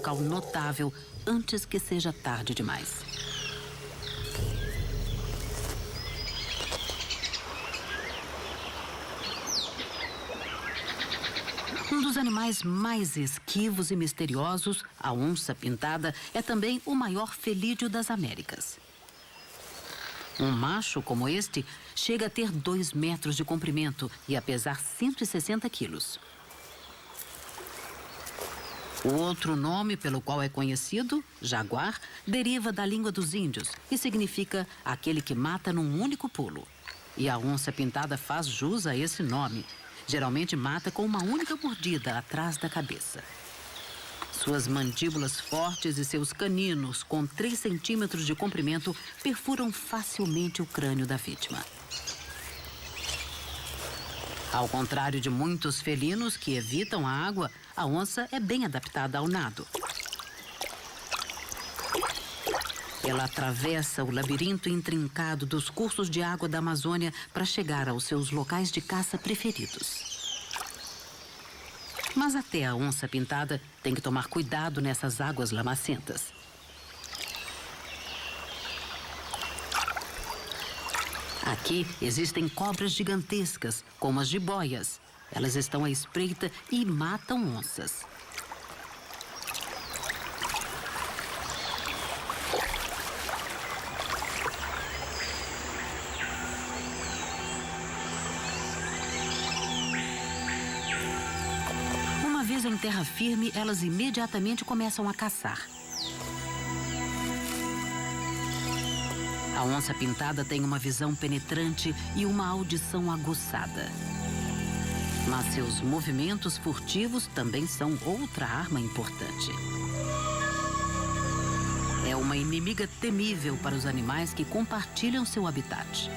local notável antes que seja tarde demais. Um dos animais mais esquivos e misteriosos, a onça-pintada, é também o maior felídeo das Américas. Um macho como este chega a ter 2 metros de comprimento e a pesar 160 quilos. O outro nome pelo qual é conhecido, jaguar, deriva da língua dos índios e significa aquele que mata num único pulo. E a onça-pintada faz jus a esse nome. Geralmente mata com uma única mordida atrás da cabeça. Suas mandíbulas fortes e seus caninos, com 3 centímetros de comprimento, perfuram facilmente o crânio da vítima. Ao contrário de muitos felinos que evitam a água, a onça é bem adaptada ao nado. Ela atravessa o labirinto intrincado dos cursos de água da Amazônia para chegar aos seus locais de caça preferidos. Mas até a onça-pintada tem que tomar cuidado nessas águas lamacentas. Aqui existem cobras gigantescas, como as jiboias. Elas estão à espreita e matam onças. Uma vez em terra firme, elas imediatamente começam a caçar. A onça-pintada tem uma visão penetrante e uma audição aguçada. Mas seus movimentos furtivos também são outra arma importante. É uma inimiga temível para os animais que compartilham seu habitat.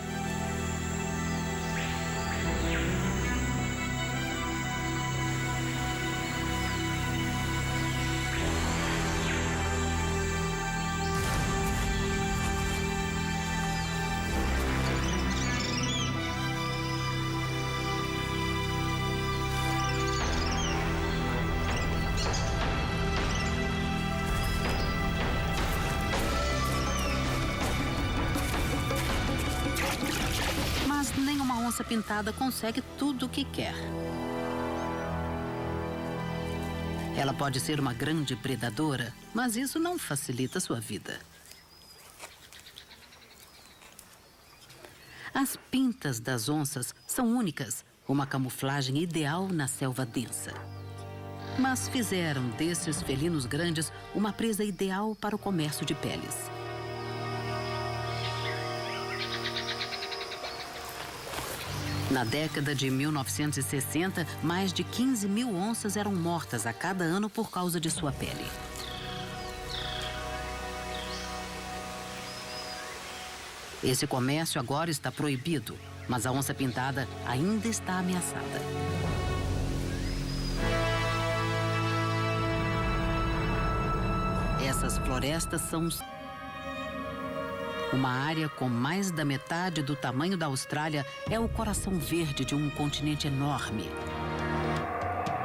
A onça-pintada consegue tudo o que quer. Ela pode ser uma grande predadora, mas isso não facilita sua vida. As pintas das onças são únicas, uma camuflagem ideal na selva densa. Mas fizeram desses felinos grandes uma presa ideal para o comércio de peles. Na década de 1960, mais de 15 mil onças eram mortas a cada ano por causa de sua pele. Esse comércio agora está proibido, mas a onça-pintada ainda está ameaçada. Essas florestas são uma área com mais da metade do tamanho da Austrália, é o coração verde de um continente enorme.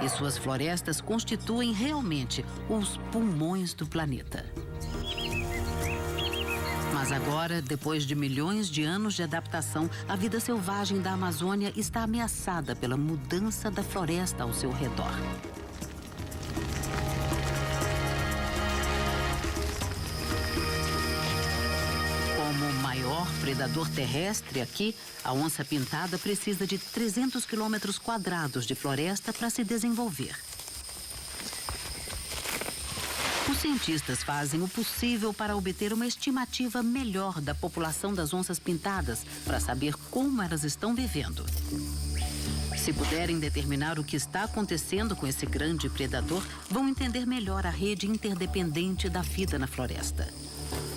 E suas florestas constituem realmente os pulmões do planeta. Mas agora, depois de milhões de anos de adaptação, a vida selvagem da Amazônia está ameaçada pela mudança da floresta ao seu redor. Maior predador terrestre aqui, a onça-pintada precisa de 300 quilômetros quadrados de floresta para se desenvolver. Os cientistas fazem o possível para obter uma estimativa melhor da população das onças pintadas, para saber como elas estão vivendo. Se puderem determinar o que está acontecendo com esse grande predador, vão entender melhor a rede interdependente da vida na floresta.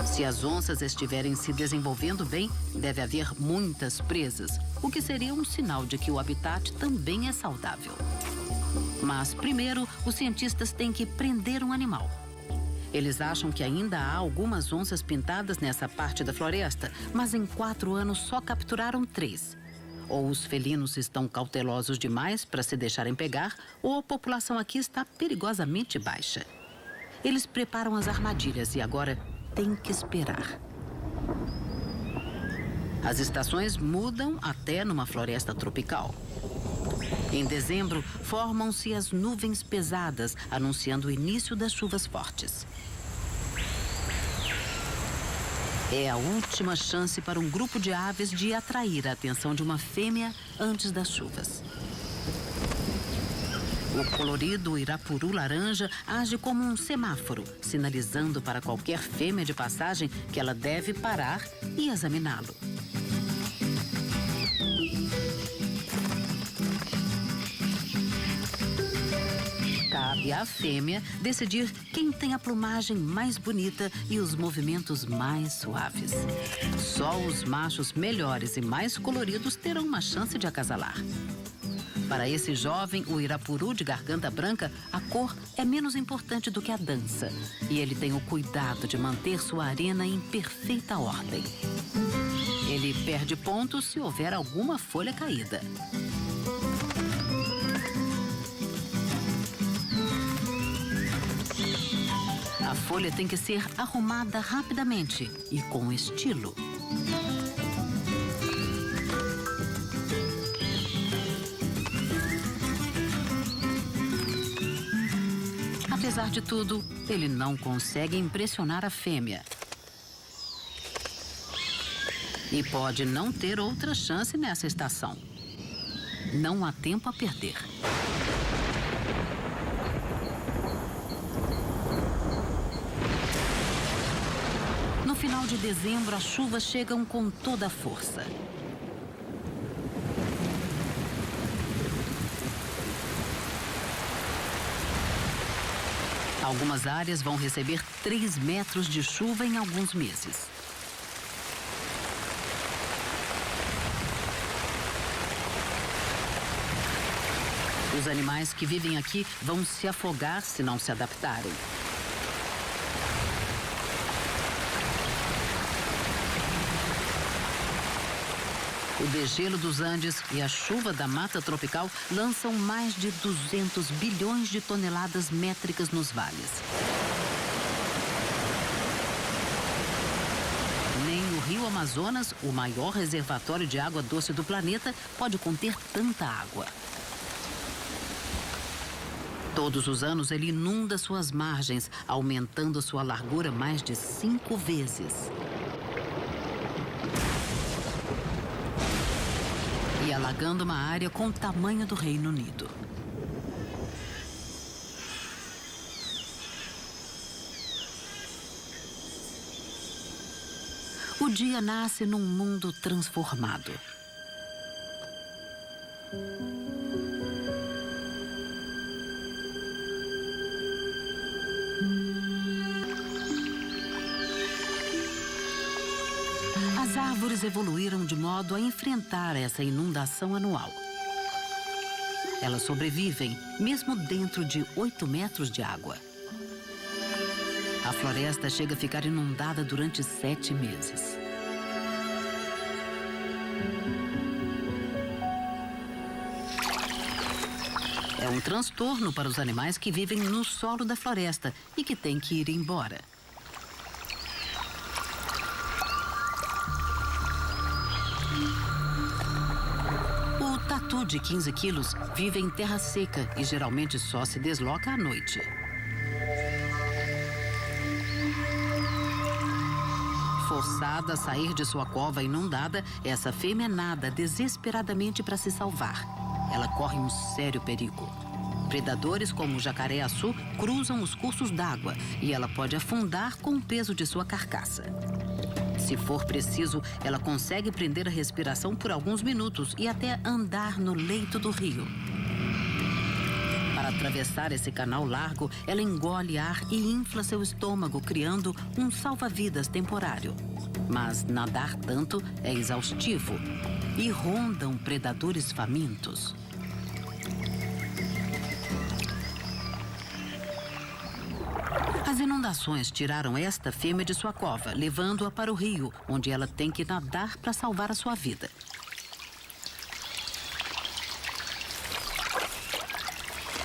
Se as onças estiverem se desenvolvendo bem, deve haver muitas presas, o que seria um sinal de que o habitat também é saudável. Mas, primeiro, os cientistas têm que prender um animal. Eles acham que ainda há algumas onças pintadas nessa parte da floresta, mas em 4 anos só capturaram 3. Ou os felinos estão cautelosos demais para se deixarem pegar, ou a população aqui está perigosamente baixa. Eles preparam as armadilhas e agora tem que esperar. As estações mudam até numa floresta tropical. Em dezembro, formam-se as nuvens pesadas, anunciando o início das chuvas fortes. É a última chance para um grupo de aves de atrair a atenção de uma fêmea antes das chuvas. O colorido irapuru laranja age como um semáforo, sinalizando para qualquer fêmea de passagem que ela deve parar e examiná-lo. Cabe à fêmea decidir quem tem a plumagem mais bonita e os movimentos mais suaves. Só os machos melhores e mais coloridos terão uma chance de acasalar. Para esse jovem, o irapuru de garganta branca, a cor é menos importante do que a dança. E ele tem o cuidado de manter sua arena em perfeita ordem. Ele perde pontos se houver alguma folha caída. A folha tem que ser arrumada rapidamente e com estilo. Apesar de tudo, ele não consegue impressionar a fêmea. E pode não ter outra chance nessa estação. Não há tempo a perder. No final de dezembro, as chuvas chegam com toda a força. Algumas áreas vão receber 3 metros de chuva em alguns meses. Os animais que vivem aqui vão se afogar se não se adaptarem. O degelo dos Andes e a chuva da mata tropical lançam mais de 200 bilhões de toneladas métricas nos vales. Nem o rio Amazonas, o maior reservatório de água doce do planeta, pode conter tanta água. Todos os anos ele inunda suas margens, aumentando sua largura mais de 5 vezes. E alagando uma área com o tamanho do Reino Unido. O dia nasce num mundo transformado. As árvores evoluíram de modo a enfrentar essa inundação anual. Elas sobrevivem, mesmo dentro de 8 metros de água. A floresta chega a ficar inundada durante 7 meses. É um transtorno para os animais que vivem no solo da floresta e que têm que ir embora. O tatu de 15 quilos vive em terra seca e geralmente só se desloca à noite. Forçada a sair de sua cova inundada, essa fêmea nada desesperadamente para se salvar. Ela corre um sério perigo. Predadores como o jacaré-açu cruzam os cursos d'água e ela pode afundar com o peso de sua carcaça. Se for preciso, ela consegue prender a respiração por alguns minutos e até andar no leito do rio. Para atravessar esse canal largo, ela engole ar e infla seu estômago, criando um salva-vidas temporário. Mas nadar tanto é exaustivo e rondam predadores famintos. As inundações tiraram esta fêmea de sua cova, levando-a para o rio, onde ela tem que nadar para salvar a sua vida.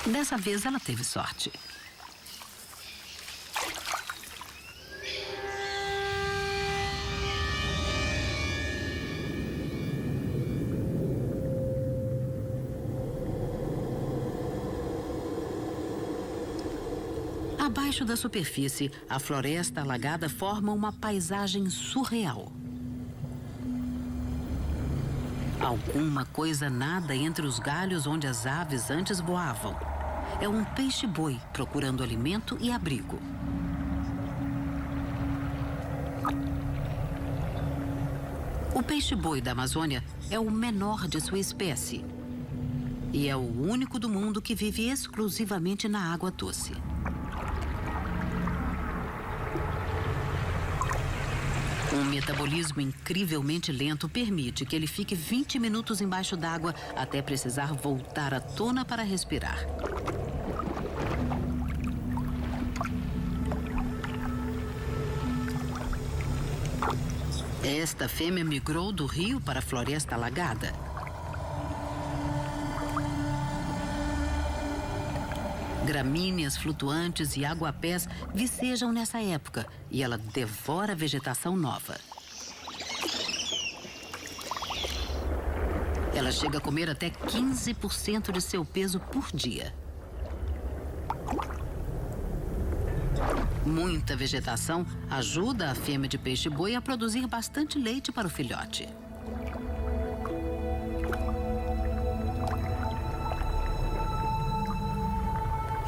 Dessa vez ela teve sorte. Abaixo da superfície, a floresta alagada forma uma paisagem surreal. Alguma coisa nada entre os galhos onde as aves antes voavam. É um peixe-boi procurando alimento e abrigo. O peixe-boi da Amazônia é o menor de sua espécie. E é o único do mundo que vive exclusivamente na água doce. Um metabolismo incrivelmente lento permite que ele fique 20 minutos embaixo d'água até precisar voltar à tona para respirar. Esta fêmea migrou do rio para a floresta alagada. Gramíneas flutuantes e aguapés vicejam nessa época e ela devora a vegetação nova. Ela chega a comer até 15% de seu peso por dia. Muita vegetação ajuda a fêmea de peixe-boi a produzir bastante leite para o filhote.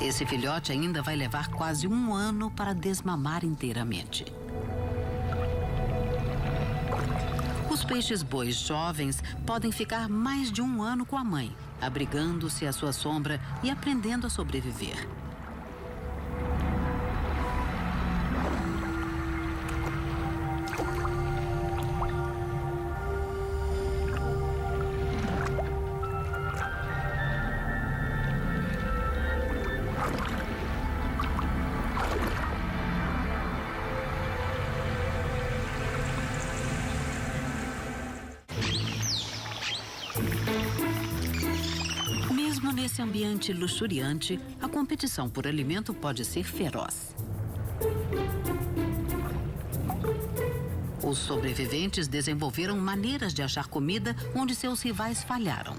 Esse filhote ainda vai levar quase 1 ano para desmamar inteiramente. Os peixes-bois jovens podem ficar mais de 1 ano com a mãe, abrigando-se à sua sombra e aprendendo a sobreviver. Nesse ambiente luxuriante, a competição por alimento pode ser feroz. Os sobreviventes desenvolveram maneiras de achar comida onde seus rivais falharam.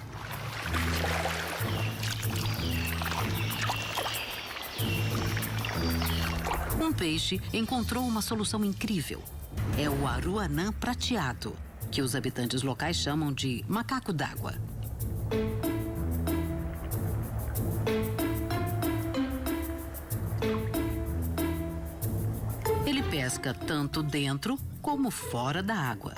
Um peixe encontrou uma solução incrível. É o aruanã prateado, que os habitantes locais chamam de macaco d'água. Ele pesca tanto dentro como fora da água.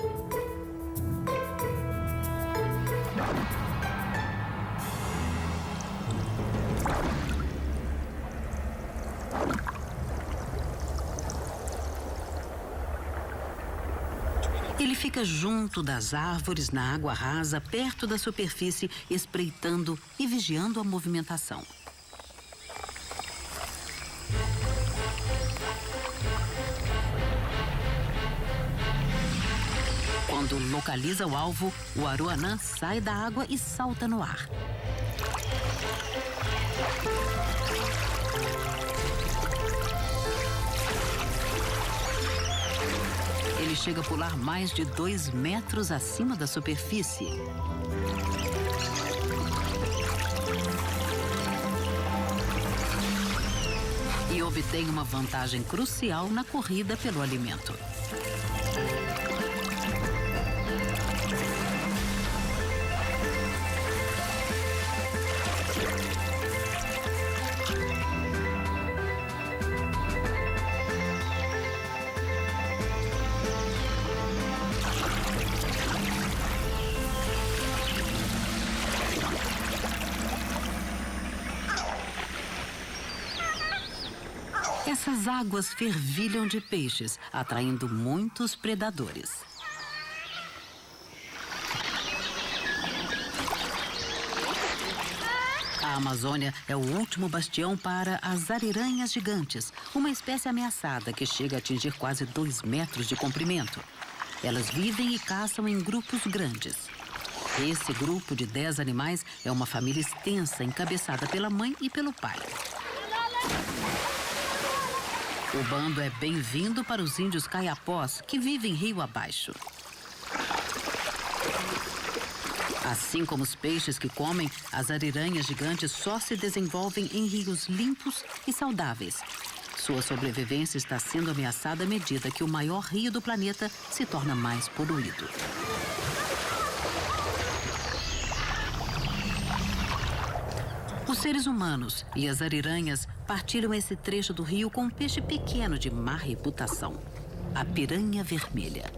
Ele fica junto das árvores na água rasa, perto da superfície, espreitando e vigiando a movimentação. Quando localiza o alvo, o aruanã sai da água e salta no ar. Ele chega a pular mais de 2 metros acima da superfície. E obtém uma vantagem crucial na corrida pelo alimento. Essas águas fervilham de peixes, atraindo muitos predadores. A Amazônia é o último bastião para as ariranhas gigantes, uma espécie ameaçada que chega a atingir quase 2 metros de comprimento. Elas vivem e caçam em grupos grandes. Esse grupo de 10 animais é uma família extensa, encabeçada pela mãe e pelo pai. O bando é bem-vindo para os índios caiapós, que vivem rio abaixo. Assim como os peixes que comem, as ariranhas gigantes só se desenvolvem em rios limpos e saudáveis. Sua sobrevivência está sendo ameaçada à medida que o maior rio do planeta se torna mais poluído. Os seres humanos e as ariranhas partilham esse trecho do rio com um peixe pequeno de má reputação, a piranha vermelha.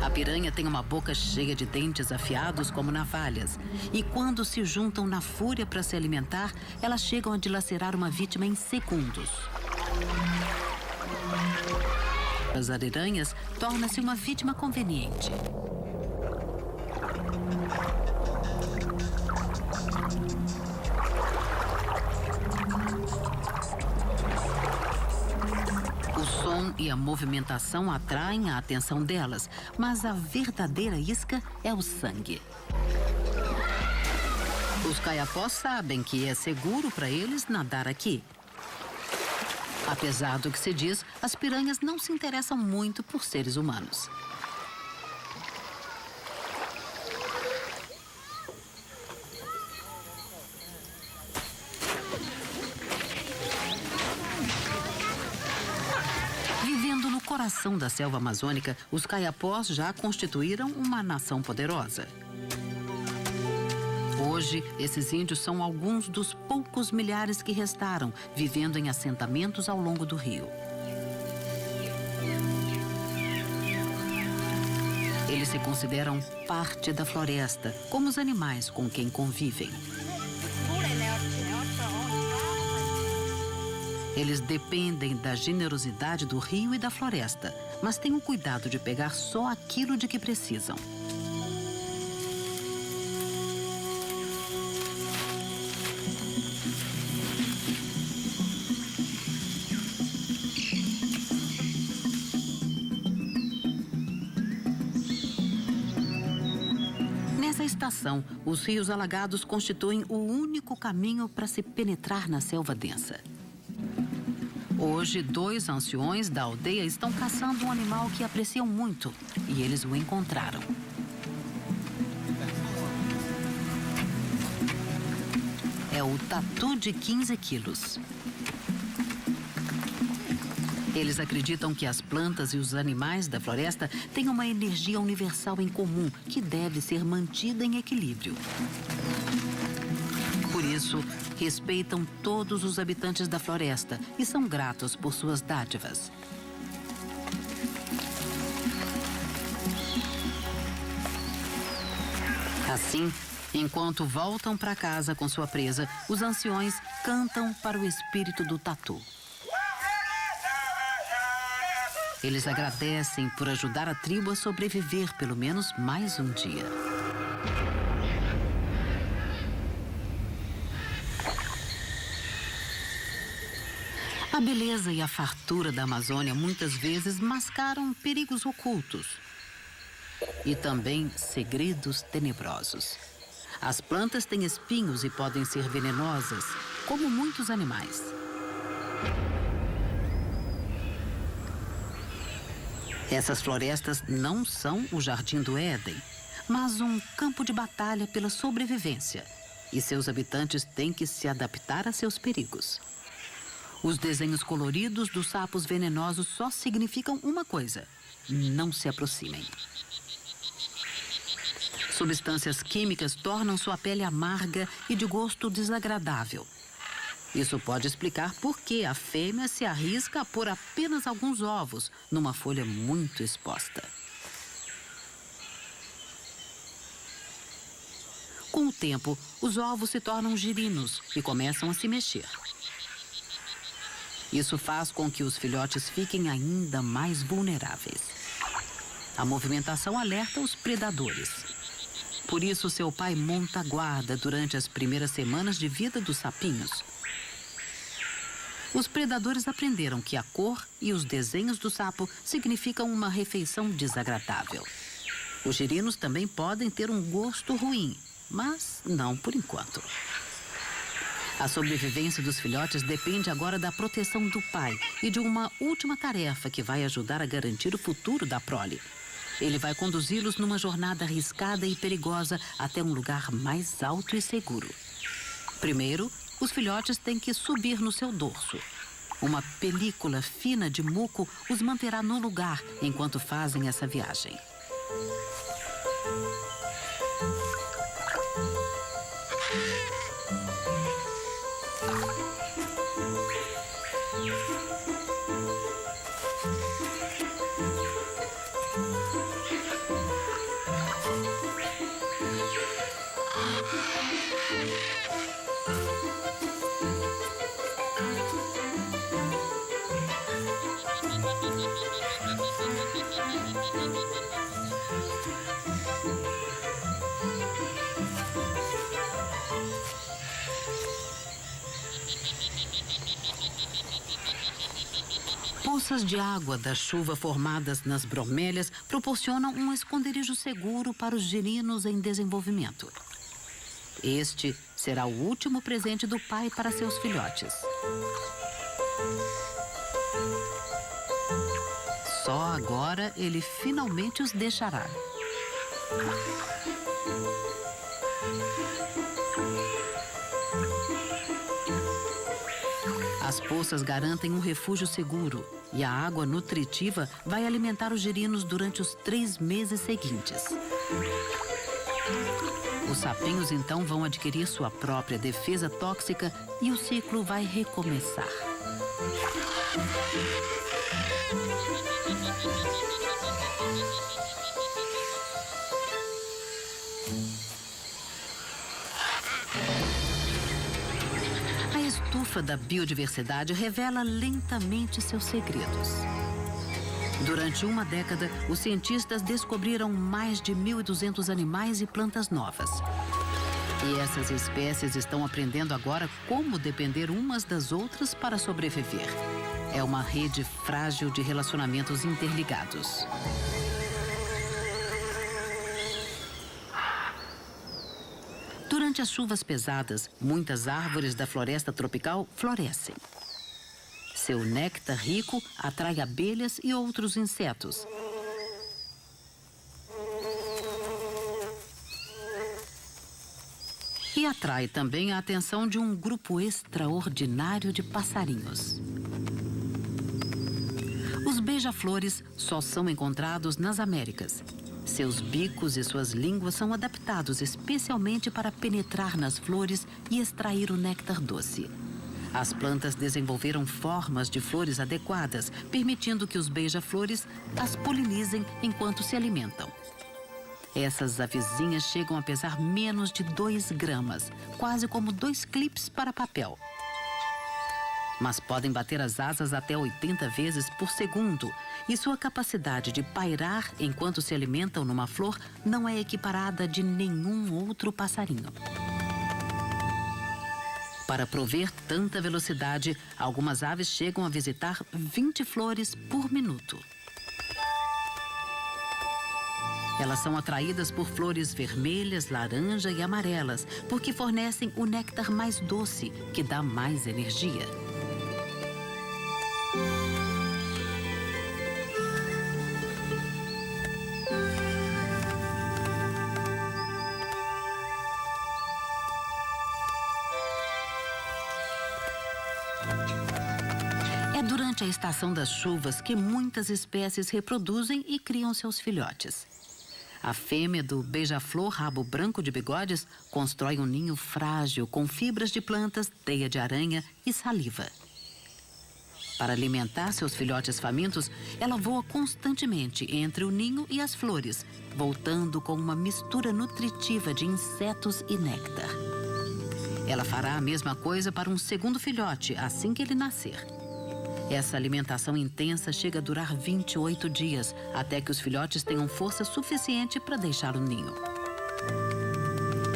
A piranha tem uma boca cheia de dentes afiados como navalhas. E quando se juntam na fúria para se alimentar, elas chegam a dilacerar uma vítima em segundos. As ariranhas torna-se uma vítima conveniente. O som e a movimentação atraem a atenção delas, mas a verdadeira isca é o sangue. Os caiapós sabem que é seguro para eles nadar aqui. Apesar do que se diz, as piranhas não se interessam muito por seres humanos. No coração da selva amazônica, os caiapós já constituíram uma nação poderosa. Hoje, esses índios são alguns dos poucos milhares que restaram, vivendo em assentamentos ao longo do rio. Eles se consideram parte da floresta, como os animais com quem convivem. Eles dependem da generosidade do rio e da floresta, mas têm o cuidado de pegar só aquilo de que precisam. Nessa estação, os rios alagados constituem o único caminho para se penetrar na selva densa. Hoje, 2 anciões da aldeia estão caçando um animal que apreciam muito e eles o encontraram. É o tatu de 15 quilos. Eles acreditam que as plantas e os animais da floresta têm uma energia universal em comum que deve ser mantida em equilíbrio. Por isso, respeitam todos os habitantes da floresta e são gratos por suas dádivas. Assim, enquanto voltam para casa com sua presa, os anciões cantam para o espírito do tatu. Eles agradecem por ajudar a tribo a sobreviver pelo menos mais um dia. A beleza e a fartura da Amazônia muitas vezes mascaram perigos ocultos e também segredos tenebrosos. As plantas têm espinhos e podem ser venenosas, como muitos animais. Essas florestas não são o Jardim do Éden, mas um campo de batalha pela sobrevivência. E seus habitantes têm que se adaptar a seus perigos. Os desenhos coloridos dos sapos venenosos só significam uma coisa: não se aproximem. Substâncias químicas tornam sua pele amarga e de gosto desagradável. Isso pode explicar por que a fêmea se arrisca a pôr apenas alguns ovos numa folha muito exposta. Com o tempo, os ovos se tornam girinos e começam a se mexer. Isso faz com que os filhotes fiquem ainda mais vulneráveis. A movimentação alerta os predadores. Por isso, seu pai monta guarda durante as primeiras semanas de vida dos sapinhos. Os predadores aprenderam que a cor e os desenhos do sapo significam uma refeição desagradável. Os girinos também podem ter um gosto ruim, mas não por enquanto. A sobrevivência dos filhotes depende agora da proteção do pai e de uma última tarefa que vai ajudar a garantir o futuro da prole. Ele vai conduzi-los numa jornada arriscada e perigosa até um lugar mais alto e seguro. Primeiro, os filhotes têm que subir no seu dorso. Uma película fina de muco os manterá no lugar enquanto fazem essa viagem. Poças de água da chuva formadas nas bromélias proporcionam um esconderijo seguro para os girinos em desenvolvimento. Este será o último presente do pai para seus filhotes. Só agora ele finalmente os deixará. As poças garantem um refúgio seguro e a água nutritiva vai alimentar os girinos durante os 3 meses seguintes. Os sapinhos então vão adquirir sua própria defesa tóxica e o ciclo vai recomeçar. A estufa da biodiversidade revela lentamente seus segredos. Durante uma década, os cientistas descobriram mais de 1.200 animais e plantas novas. E essas espécies estão aprendendo agora como depender umas das outras para sobreviver. É uma rede frágil de relacionamentos interligados. Durante as chuvas pesadas, muitas árvores da floresta tropical florescem. Seu néctar rico atrai abelhas e outros insetos. E atrai também a atenção de um grupo extraordinário de passarinhos. Os beija-flores só são encontrados nas Américas. Seus bicos e suas línguas são adaptados especialmente para penetrar nas flores e extrair o néctar doce. As plantas desenvolveram formas de flores adequadas, permitindo que os beija-flores as polinizem enquanto se alimentam. Essas avezinhas chegam a pesar menos de 2 gramas, quase como 2 clipes para papel. Mas podem bater as asas até 80 vezes por segundo, e sua capacidade de pairar enquanto se alimentam numa flor não é equiparada de nenhum outro passarinho. Para prover tanta velocidade, algumas aves chegam a visitar 20 flores por minuto. Elas são atraídas por flores vermelhas, laranja e amarelas, porque fornecem o néctar mais doce, que dá mais energia. É durante a estação das chuvas que muitas espécies reproduzem e criam seus filhotes. A fêmea do beija-flor rabo branco de bigodes constrói um ninho frágil com fibras de plantas, teia de aranha e saliva. Para alimentar seus filhotes famintos, ela voa constantemente entre o ninho e as flores, voltando com uma mistura nutritiva de insetos e néctar. Ela fará a mesma coisa para um segundo filhote assim que ele nascer. Essa alimentação intensa chega a durar 28 dias, até que os filhotes tenham força suficiente para deixar o ninho.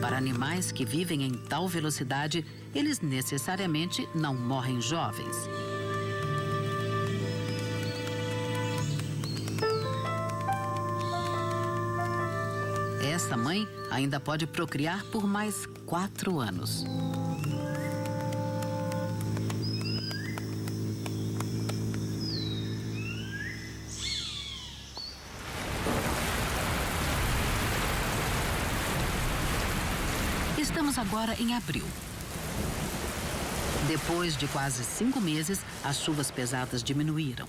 Para animais que vivem em tal velocidade, eles necessariamente não morrem jovens. Essa mãe ainda pode procriar por mais 4 anos. Estamos agora em abril. Depois de quase 5 meses, as chuvas pesadas diminuíram.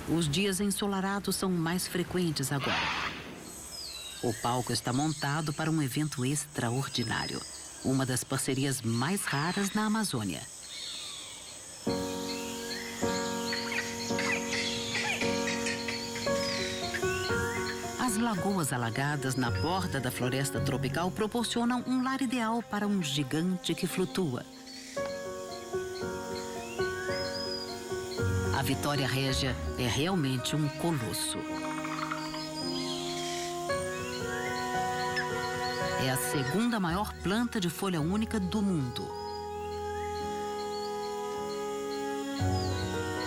Os dias ensolarados são mais frequentes agora. O palco está montado para um evento extraordinário, uma das parcerias mais raras na Amazônia. As lagoas alagadas na borda da floresta tropical proporcionam um lar ideal para um gigante que flutua. A Vitória Régia é realmente um colosso. É a segunda maior planta de folha única do mundo.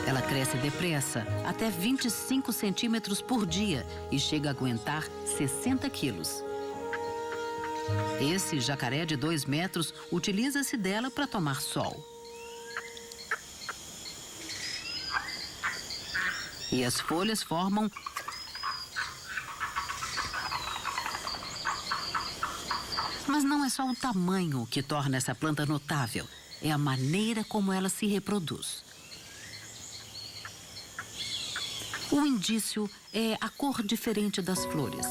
Ela cresce depressa, até 25 centímetros por dia e chega a aguentar 60 quilos. Esse jacaré de 2 metros utiliza-se dela para tomar sol. E as folhas formam Mas não é só o tamanho que torna essa planta notável, é a maneira como ela se reproduz. O indício é a cor diferente das flores.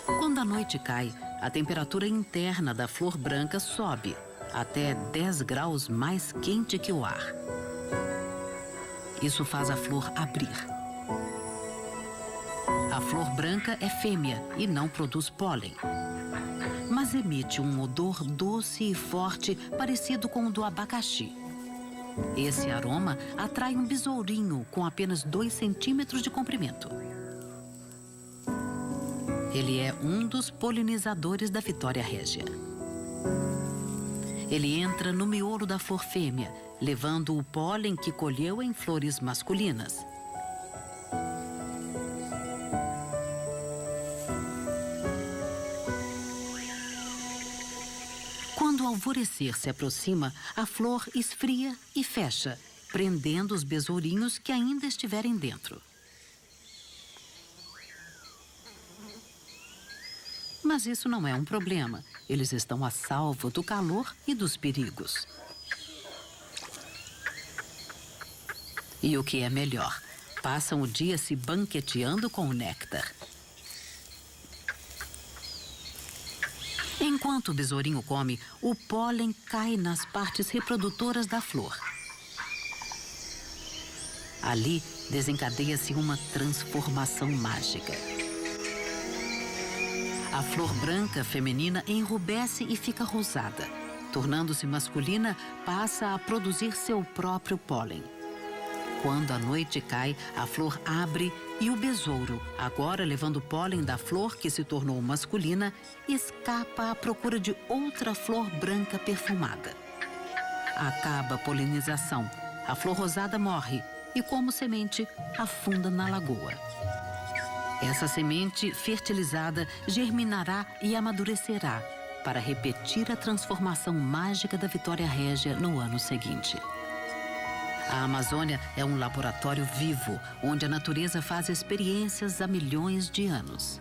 Quando a noite cai, a temperatura interna da flor branca sobe, até 10 graus mais quente que o ar. Isso faz a flor abrir. A flor branca é fêmea e não produz pólen, mas emite um odor doce e forte parecido com o do abacaxi. Esse aroma atrai um besourinho com apenas 2 centímetros de comprimento. Ele é um dos polinizadores da Vitória Régia. Ele entra no miolo da flor fêmea, levando o pólen que colheu em flores masculinas. Quando o alvorecer se aproxima, a flor esfria e fecha, prendendo os besourinhos que ainda estiverem dentro. Mas isso não é um problema. Eles estão a salvo do calor e dos perigos. E o que é melhor, passam o dia se banqueteando com o néctar. Enquanto o besourinho come, o pólen cai nas partes reprodutoras da flor. Ali desencadeia-se uma transformação mágica. A flor branca feminina enrubesce e fica rosada. Tornando-se masculina, passa a produzir seu próprio pólen. Quando a noite cai, a flor abre e o besouro, agora levando o pólen da flor que se tornou masculina, escapa à procura de outra flor branca perfumada. Acaba a polinização. A flor rosada morre e, como semente, afunda na lagoa. Essa semente fertilizada germinará e amadurecerá para repetir a transformação mágica da Vitória Régia no ano seguinte. A Amazônia é um laboratório vivo, onde a natureza faz experiências há milhões de anos.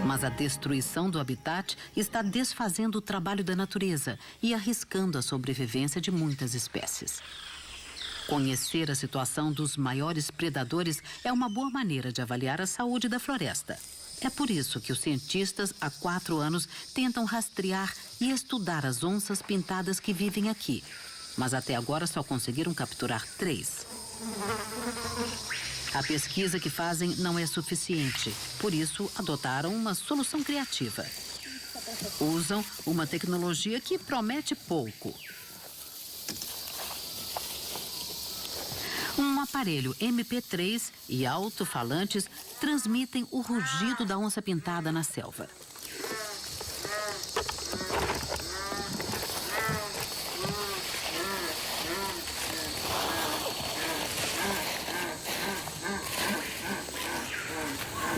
Mas a destruição do habitat está desfazendo o trabalho da natureza e arriscando a sobrevivência de muitas espécies. Conhecer a situação dos maiores predadores é uma boa maneira de avaliar a saúde da floresta. É por isso que os cientistas, há 4 anos, tentam rastrear e estudar as onças pintadas que vivem aqui. Mas até agora só conseguiram capturar 3. A pesquisa que fazem não é suficiente, por isso adotaram uma solução criativa. Usam uma tecnologia que promete pouco. Um aparelho MP3 e alto-falantes transmitem o rugido da onça pintada na selva.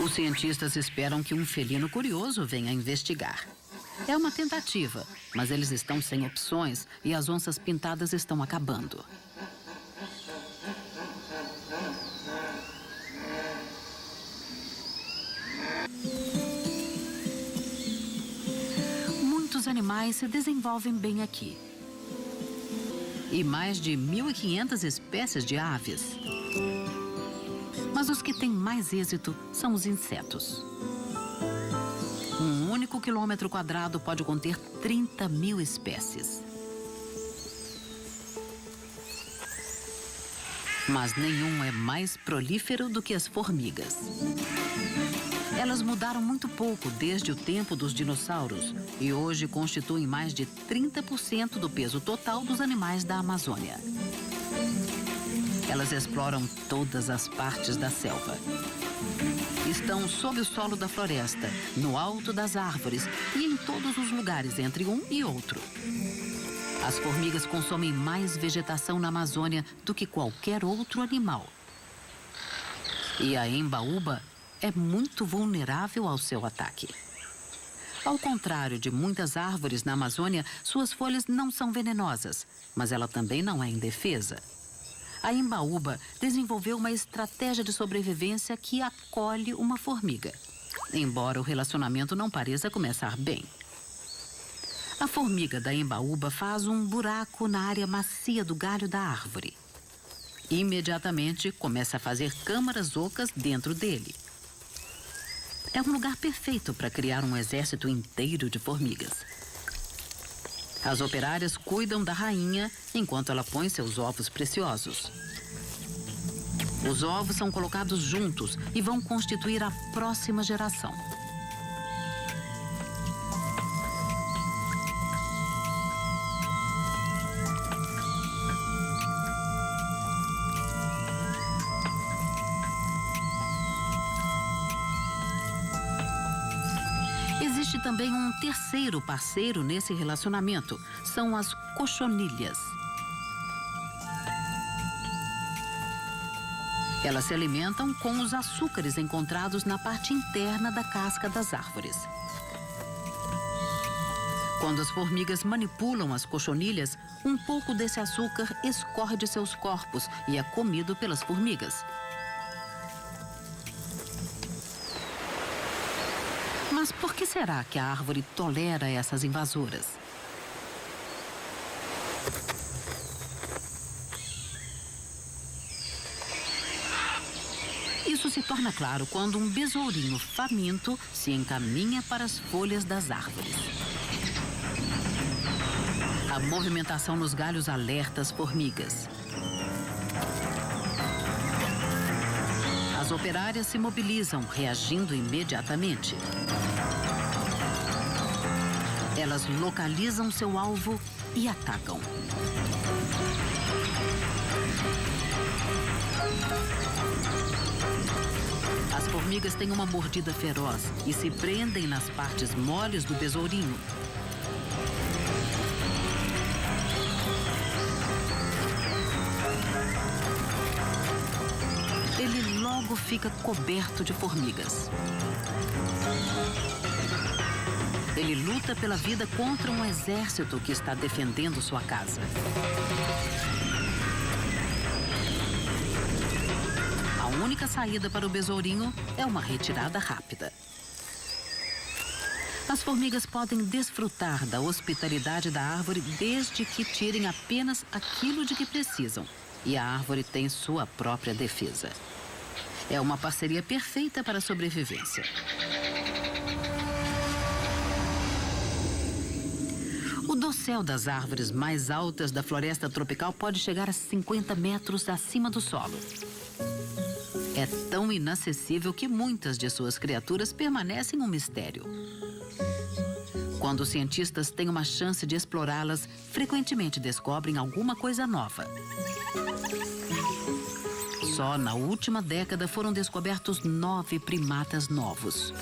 Os cientistas esperam que um felino curioso venha investigar. É uma tentativa, mas eles estão sem opções e as onças pintadas estão acabando. Muitos animais animais se desenvolvem bem aqui. E mais de 1.500 espécies de aves. Mas os que têm mais êxito são os insetos. Um único quilômetro quadrado pode conter 30.000 espécies. Mas nenhum é mais prolífero do que as formigas. Elas mudaram muito pouco desde o tempo dos dinossauros e hoje constituem mais de 30% do peso total dos animais da Amazônia. Elas exploram todas as partes da selva. Estão sob o solo da floresta, no alto das árvores e em todos os lugares entre um e outro. As formigas consomem mais vegetação na Amazônia do que qualquer outro animal. E a embaúba é muito vulnerável ao seu ataque. Ao contrário de muitas árvores na Amazônia, suas folhas não são venenosas, mas ela também não é indefesa. A embaúba desenvolveu uma estratégia de sobrevivência que acolhe uma formiga, embora o relacionamento não pareça começar bem. A formiga da embaúba faz um buraco na área macia do galho da árvore. Imediatamente começa a fazer câmaras ocas dentro dele. É um lugar perfeito para criar um exército inteiro de formigas. As operárias cuidam da rainha enquanto ela põe seus ovos preciosos. Os ovos são colocados juntos e vão constituir a próxima geração. Existe também um terceiro parceiro nesse relacionamento. São as cochonilhas. Elas se alimentam com os açúcares encontrados na parte interna da casca das árvores. Quando as formigas manipulam as cochonilhas, um pouco desse açúcar escorre de seus corpos e é comido pelas formigas. Mas por que será que a árvore tolera essas invasoras? Isso se torna claro quando um besourinho faminto se encaminha para as folhas das árvores. A movimentação nos galhos alerta as formigas. As operárias se mobilizam, reagindo imediatamente. Elas localizam seu alvo e atacam. As formigas têm uma mordida feroz e se prendem nas partes moles do besourinho. Ele logo fica coberto de formigas. Ele luta pela vida contra um exército que está defendendo sua casa. A única saída para o besourinho é uma retirada rápida. As formigas podem desfrutar da hospitalidade da árvore desde que tirem apenas aquilo de que precisam. E a árvore tem sua própria defesa. É uma parceria perfeita para a sobrevivência. O dossel das árvores mais altas da floresta tropical pode chegar a 50 metros acima do solo. É tão inacessível que muitas de suas criaturas permanecem um mistério. Quando os cientistas têm uma chance de explorá-las, frequentemente descobrem alguma coisa nova. Só na última década foram descobertos 9 primatas novos.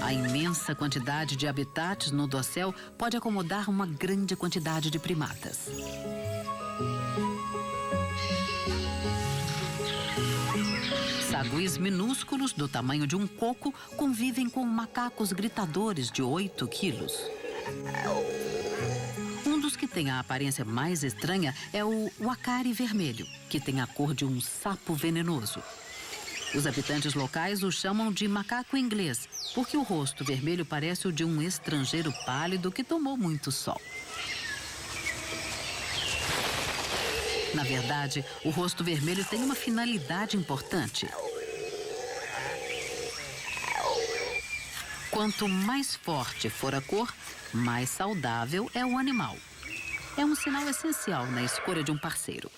A imensa quantidade de habitats no dossel pode acomodar uma grande quantidade de primatas. Saguis minúsculos do tamanho de um coco convivem com macacos gritadores de 8 quilos. Um dos que tem a aparência mais estranha é o uacari vermelho, que tem a cor de um sapo venenoso. Os habitantes locais o chamam de macaco inglês, porque o rosto vermelho parece o de um estrangeiro pálido que tomou muito sol. Na verdade, o rosto vermelho tem uma finalidade importante. Quanto mais forte for a cor, mais saudável é o animal. É um sinal essencial na escolha de um parceiro.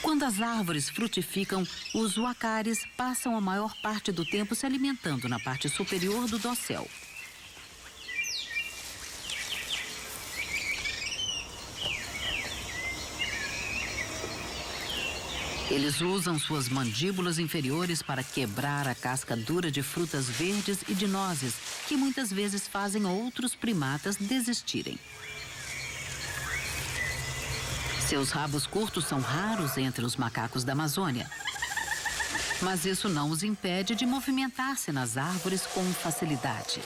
Quando as árvores frutificam, os uacares passam a maior parte do tempo se alimentando na parte superior do dossel. Eles usam suas mandíbulas inferiores para quebrar a casca dura de frutas verdes e de nozes, que muitas vezes fazem outros primatas desistirem. Seus rabos curtos são raros entre os macacos da Amazônia. Mas isso não os impede de movimentar-se nas árvores com facilidade.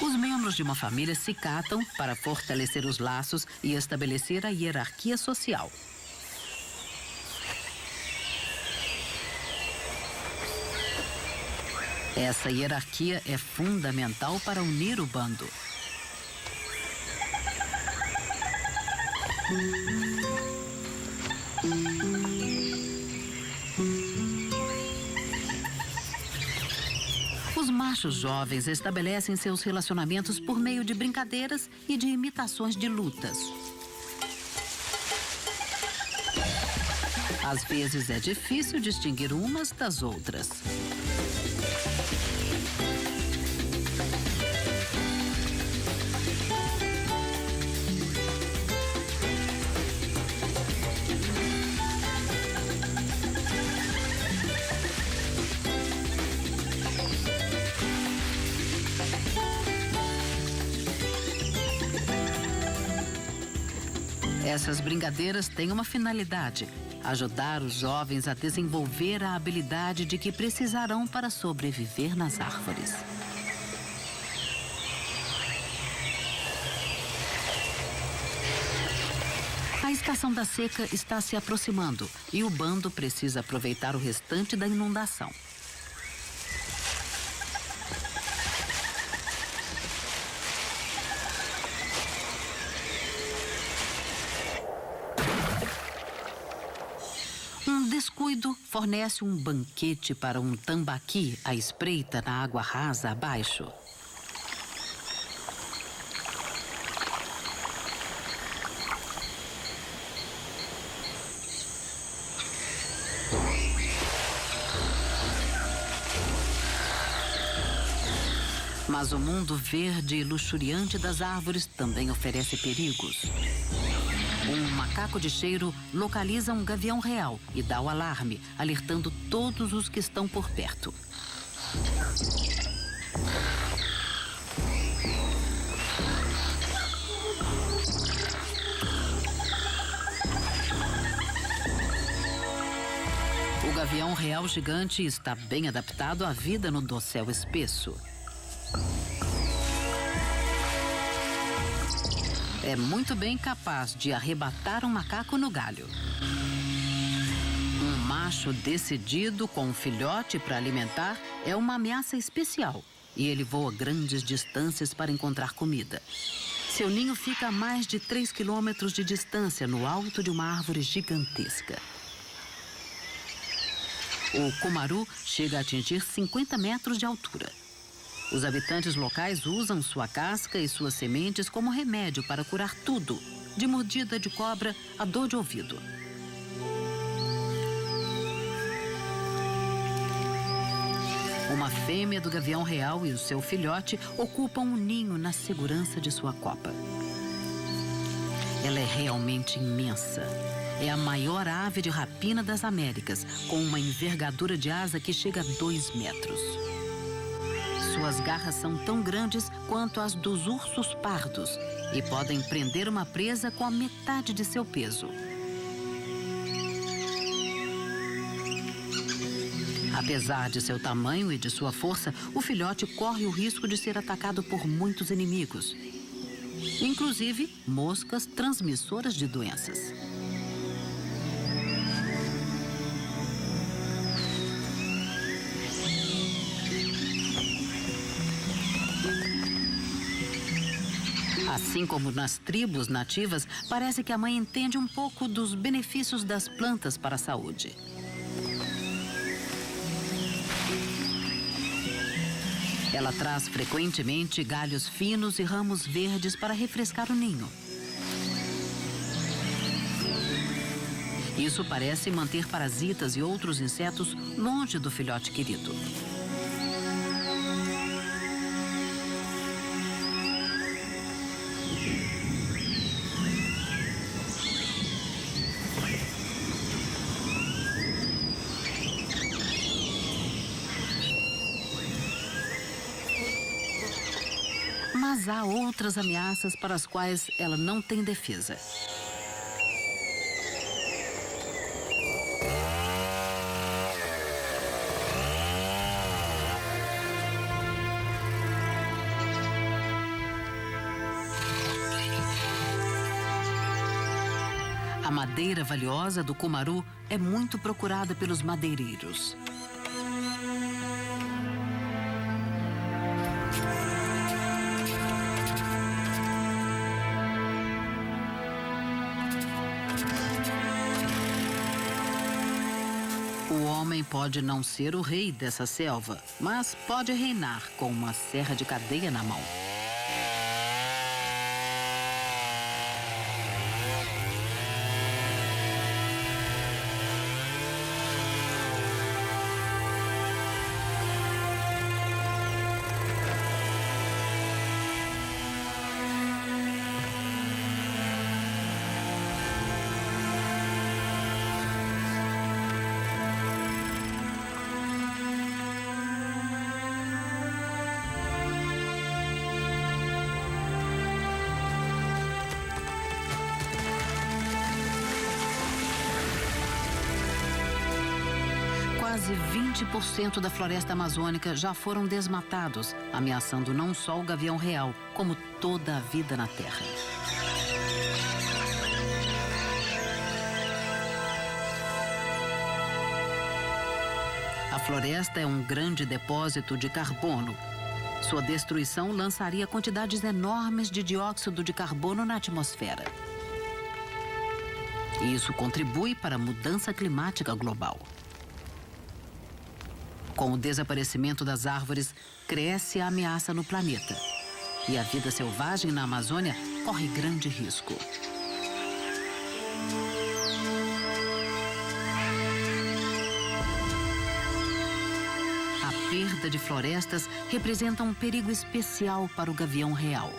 Os membros de uma família se catam para fortalecer os laços e estabelecer a hierarquia social. Essa hierarquia é fundamental para unir o bando. Os machos jovens estabelecem seus relacionamentos por meio de brincadeiras e de imitações de lutas. Às vezes é difícil distinguir umas das outras. Essas brincadeiras têm uma finalidade: ajudar os jovens a desenvolver a habilidade de que precisarão para sobreviver nas árvores. A estação da seca está se aproximando e o bando precisa aproveitar o restante da inundação. Um descuido fornece um banquete para um tambaqui à espreita na água rasa abaixo. Mas o mundo verde e luxuriante das árvores também oferece perigos. Um macaco de cheiro localiza um gavião real e dá o alarme, alertando todos os que estão por perto. O gavião real gigante está bem adaptado à vida no dossel espesso. É muito bem capaz de arrebatar um macaco no galho. Um macho decidido com um filhote para alimentar é uma ameaça especial e ele voa grandes distâncias para encontrar comida. Seu ninho fica a mais de 3 quilômetros de distância no alto de uma árvore gigantesca. O cumaru chega a atingir 50 metros de altura. Os habitantes locais usam sua casca e suas sementes como remédio para curar tudo, de mordida de cobra a dor de ouvido. Uma fêmea do gavião real e o seu filhote ocupam um ninho na segurança de sua copa. Ela é realmente imensa. É a maior ave de rapina das Américas, com uma envergadura de asa que chega a 2 metros. Suas garras são tão grandes quanto as dos ursos pardos e podem prender uma presa com a metade de seu peso. Apesar de seu tamanho e de sua força, o filhote corre o risco de ser atacado por muitos inimigos. inclusive moscas transmissoras de doenças. Assim como nas tribos nativas, parece que a mãe entende um pouco dos benefícios das plantas para a saúde. Ela traz frequentemente galhos finos e ramos verdes para refrescar o ninho. Isso parece manter parasitas e outros insetos longe do filhote querido. Mas há outras ameaças para as quais ela não tem defesa. A madeira valiosa do cumaru é muito procurada pelos madeireiros. O homem pode não ser o rei dessa selva, mas pode reinar com uma serra de cadeia na mão. Quase 20% da floresta amazônica já foram desmatados, ameaçando não só o gavião real, como toda a vida na Terra. A floresta é um grande depósito de carbono. Sua destruição lançaria quantidades enormes de dióxido de carbono na atmosfera. Isso contribui para a mudança climática global. Com o desaparecimento das árvores, cresce a ameaça no planeta. E a vida selvagem na Amazônia corre grande risco. A perda de florestas representa um perigo especial para o gavião real.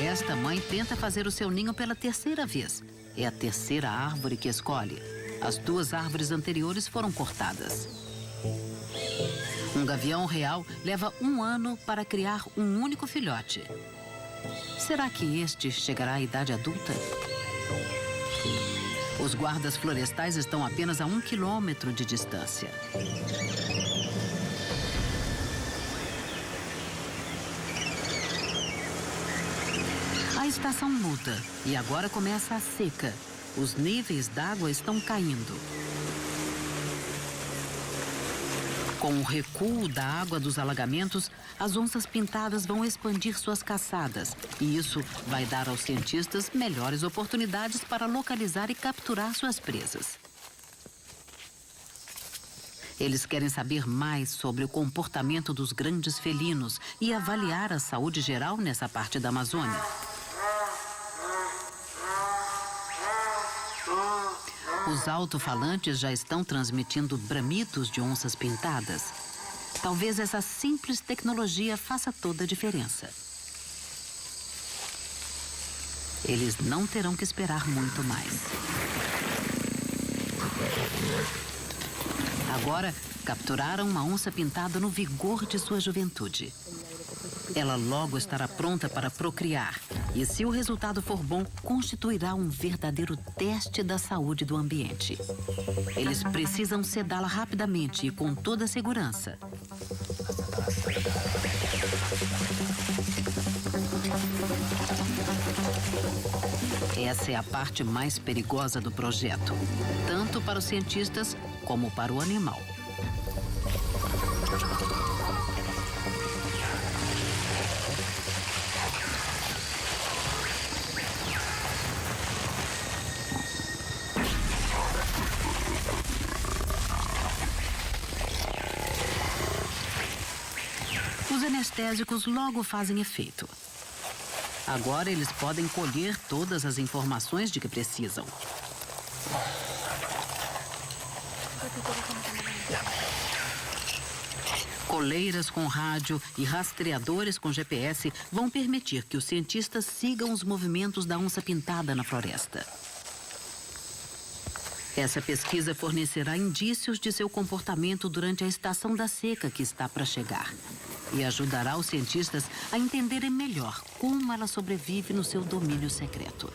Esta mãe tenta fazer o seu ninho pela terceira vez. É a terceira árvore que escolhe. As duas árvores anteriores foram cortadas. Um gavião real leva 1 ano para criar um único filhote. Será que este chegará à idade adulta? Os guardas florestais estão apenas a 1 quilômetro de distância. A estação muda e agora começa a seca. Os níveis d'água estão caindo. Com o recuo da água dos alagamentos, as onças pintadas vão expandir suas caçadas. E isso vai dar aos cientistas melhores oportunidades para localizar e capturar suas presas. Eles querem saber mais sobre o comportamento dos grandes felinos e avaliar a saúde geral nessa parte da Amazônia. Os alto-falantes já estão transmitindo bramidos de onças pintadas. Talvez essa simples tecnologia faça toda a diferença. Eles não terão que esperar muito mais. Agora, capturaram uma onça pintada no vigor de sua juventude. Ela logo estará pronta para procriar. E se o resultado for bom, constituirá um verdadeiro teste da saúde do ambiente. Eles precisam sedá-la rapidamente e com toda a segurança. Essa é a parte mais perigosa do projeto, tanto para os cientistas como para o animal. Os anestésicos logo fazem efeito. Agora eles podem colher todas as informações de que precisam. Coleiras com rádio e rastreadores com GPS vão permitir que os cientistas sigam os movimentos da onça-pintada na floresta. Essa pesquisa fornecerá indícios de seu comportamento durante a estação da seca que está para chegar e ajudará os cientistas a entenderem melhor como ela sobrevive no seu domínio secreto.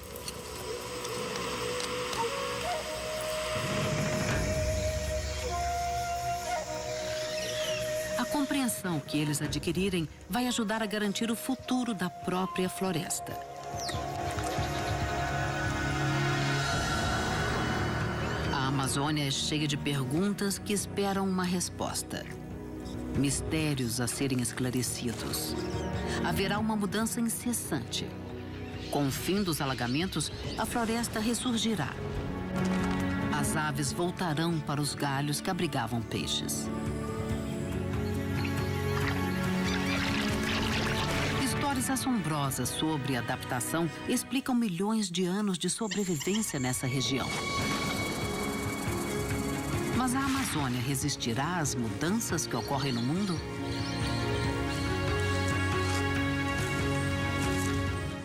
A compreensão que eles adquirirem vai ajudar a garantir o futuro da própria floresta. A Amazônia é cheia de perguntas que esperam uma resposta. Mistérios a serem esclarecidos. Haverá uma mudança incessante. Com o fim dos alagamentos, a floresta ressurgirá. As aves voltarão para os galhos que abrigavam peixes. Histórias assombrosas sobre adaptação explicam milhões de anos de sobrevivência nessa região. Mas a Amazônia resistirá às mudanças que ocorrem no mundo?